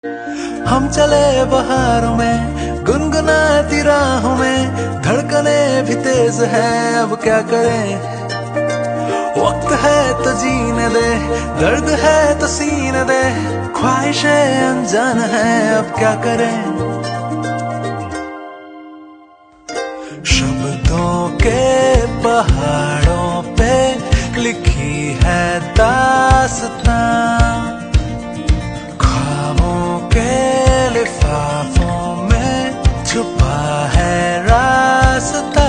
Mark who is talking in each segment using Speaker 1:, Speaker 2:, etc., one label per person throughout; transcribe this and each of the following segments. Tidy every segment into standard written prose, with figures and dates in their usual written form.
Speaker 1: हम चले बहारों में गुनगुनाती राहों में, धड़कने भी तेज है अब क्या करें। वक्त है तो जीने दे, दर्द है तो सीने दे, ख्वाहिशें अनजान है अब क्या करें। शब्दों के पहाड़ों पे लिखी है दास्तां, ख्वाबों के लिफाफों में छुपा है रास्ता।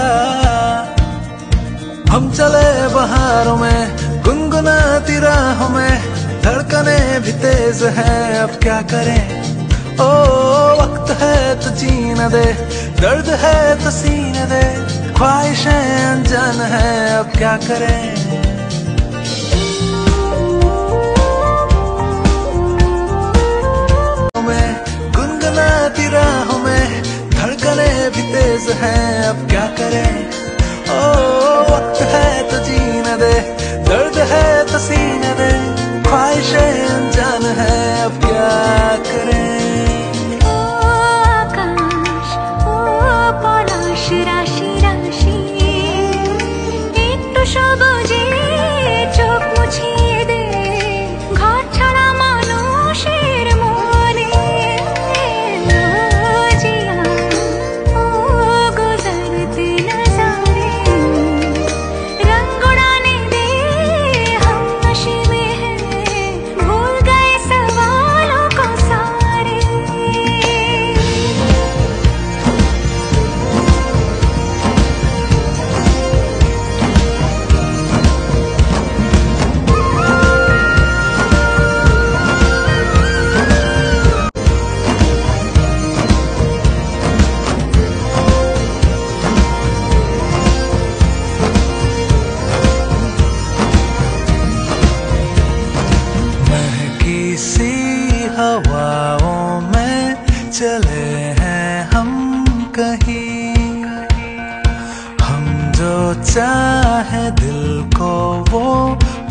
Speaker 1: हम चले बहारों में गुनगुनाती राहों में, धड़कने भी तेज है अब क्या करें। ओ वक्त है तो जीने दे, दर्द है तो सीने दे, ख्वाहिशें अनजान है अब क्या करें। गुनगुनाती राहों में धड़कने भी तेज है अब क्या करें। ओ वक्त है तो जीने दे, दर्द है तो सीने दे, ख्वाहिशें अनजान है अब क्या करें।
Speaker 2: রাশি রাশি একটু সবুজে চোখ মুছিয়ে দে, ঘর ছাড়া মানুষের মনে জিয়া ও গুজরতে নজারে रंग उड़ाने दे, हम नशे में हैं भूल गए सवालों को सारे।
Speaker 1: सी हवाओं में चले हैं हम कहीं, हम जो चाहे दिल को वो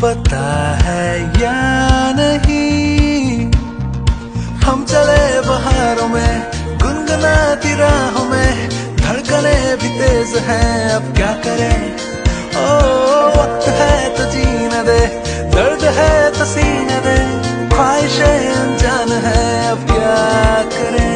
Speaker 1: पता है या नहीं। हम चले बहारों में गुनगुनाती राहों में, धड़कने भी तेज हैं अब क्या करें। ओ वक्त है तो जीने दे, दर्द है तो सीने दे, ख्वाहिशें अनजान है अब क्या करें।